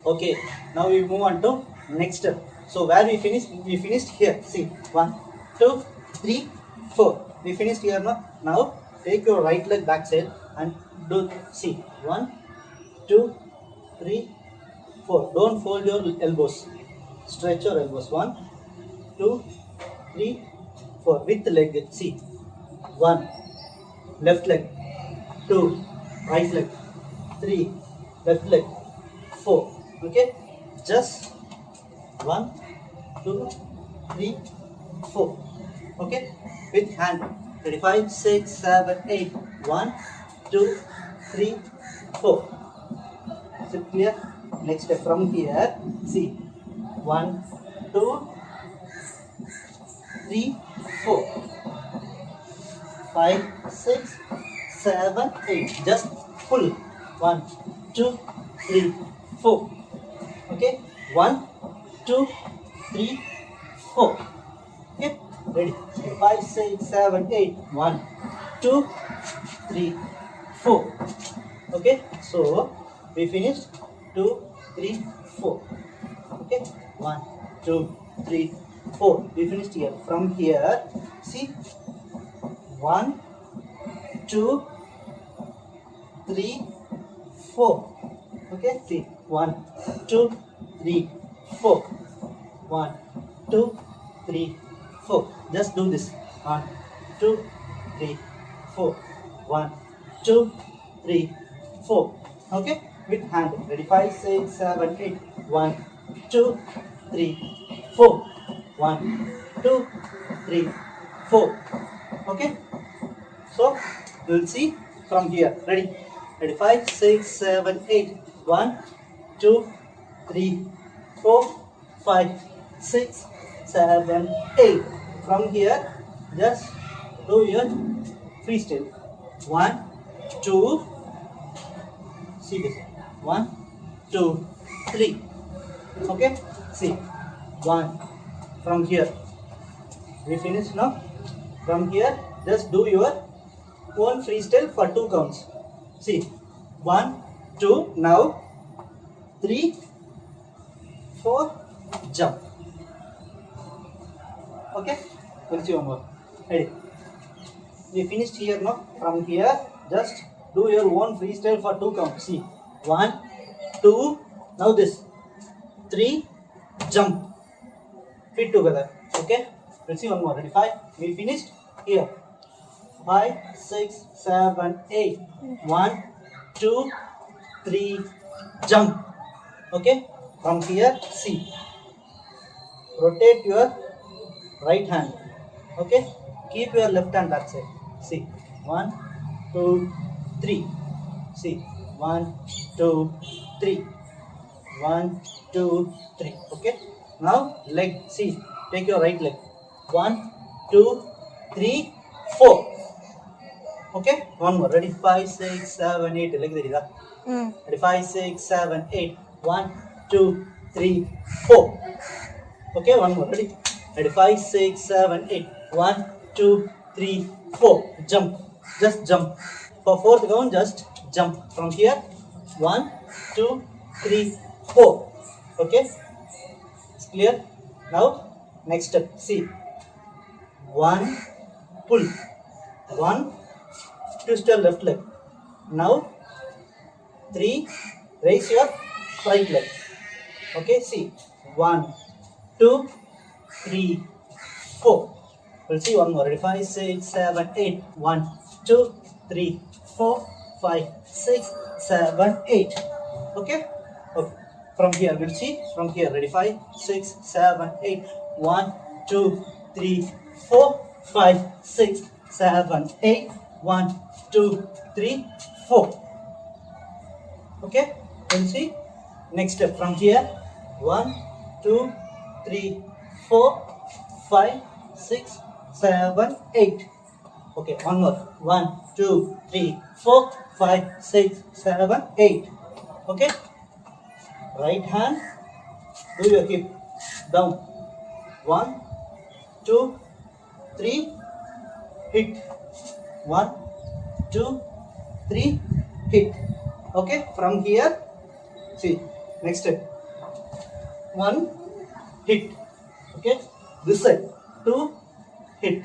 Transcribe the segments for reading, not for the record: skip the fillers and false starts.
Okay, now we move on to next step. So where we finished here. See, 1, 2, 3, 4. We finished here now. Now take your right leg back side and do, see, 1, 2, 3, 4. Don't fold your elbows. Stretch your elbows. 1, 2, 3, 4. With the leg. See, 1, left leg, 2, right leg, 3, left leg, 4. Okay, just 1, 2, 3, 4. Okay, with hand. Ready? 5, 6, 7, 8. 1, 2, 3, 4. Is it clear? Next step from here. See, 1, 2, 3, 4. 5, 6, 7, 8. Just pull. 1, 2, 3, 4. Okay, 1, 2, 3, 4. Okay, ready? 5, 6, 7, 8. 1, 2, 3, 4. Okay, so we finished 2, 3, 4. Okay, 1, 2, 3, 4. We finished here. From here, see, 1, 2, 3, 4. Okay, see, 1, 2, 3, 4. 1, 2, 3, 4. Just do this. 1, 2, 3, 4. 1, 2, 3, 4. Okay, with hand. Ready? 5, 6, 7, 8. 1, 2, 3, 4. 1, 2, 3, 4. Okay, so we'll see from here. Ready? Ready? 5, 6, 7, 8. 1, 2, 3, 4, 5, 6, 7, 8. From here, just do your freestyle. 1, 2, see this. 1, 2, 3. Okay, see. 1. From here, we finish now. From here, just do your own freestyle for 2 counts. See, 1, 2, now 3, 4, jump. Okay, we'll see one more. Ready? We finished here now. From here, just do your own freestyle for 2 counts. See, 1, 2, now this, 3, jump. Feet together. Okay, let's see one more. Ready? 5. We finished here. 5, 6, 7, 8. 1, 2, 3, jump. Okay, from here, see, rotate your right hand. Okay, keep your left hand back side. See, 1, 2, 3. See, 1, 2, 3. 1, 2, 3. Okay, now leg. See, take your right leg. 1, 2, 3, 4. Okay, one more. Ready? 5, 6, 7, 8. Leg there. Ready? 5, 6, 7, 8. 1, 2, 3, 4. Okay, one more. Ready? Ready? 5, 6, 7, 8. 1, 2, 3, 4. Jump. Just jump. For 4th count, just jump. From here, 1, 2, 3, 4. Okay, it's clear. Now, next step. See, 1, pull. 1, twist your left leg. Now, 3, raise your right leg. Okay, see, 1, 2, 3, 4. We'll see one more. Ready? 5, 6, 7, 8. 1, 2, 3, 4, 5, 6, 7, 8. Okay? Okay. From here, we'll see. From here, ready? 5, 6, 7, 8. 1, 2, 3, 4, 5, 6, 7, 8. 1, 2, 3, 4. Okay? We'll see. Next step from here. 1, 2, 3, 4, 5, 6, 7, 8. Okay, one more. 1, 2, 3, 4, 5, 6, 7, 8. Okay? Right hand, do your hip down. 1, 2, 3, hit. 1, 2, 3, hit. Okay, from here, see, next step. 1, hit. Okay, this side, 2, hit.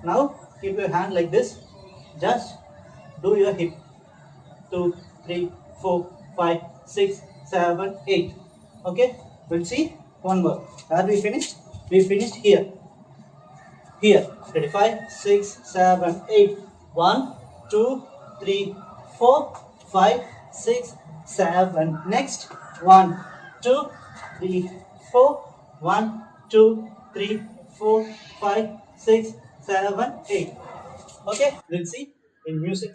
Now keep your hand like this. Just do your hit. 2, 3, 4, 5, 6, 7, 8. Okay, we'll see one more. Are we finished? We finished here. Here. Ready? 5, 6, 7, 8. 1, 2, 3, 4, 5, 6, 7. Next. 1, 2, 3, 4. 1, 2, 3, 4, 5, 6, 7, 8. Okay, we'll see in music.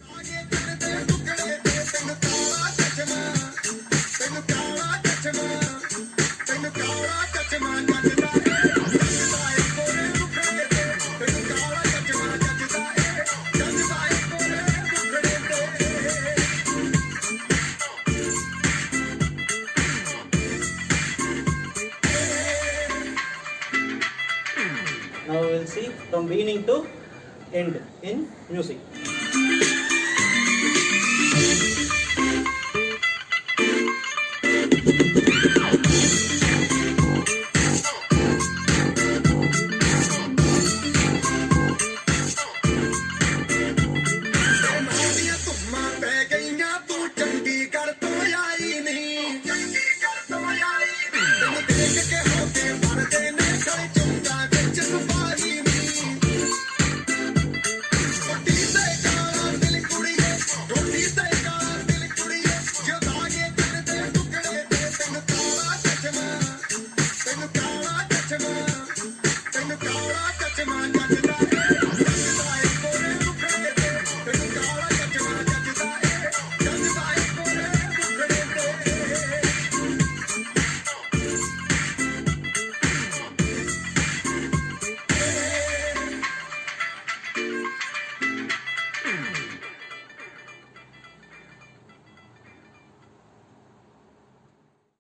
Now we'll see from beginning to end in music.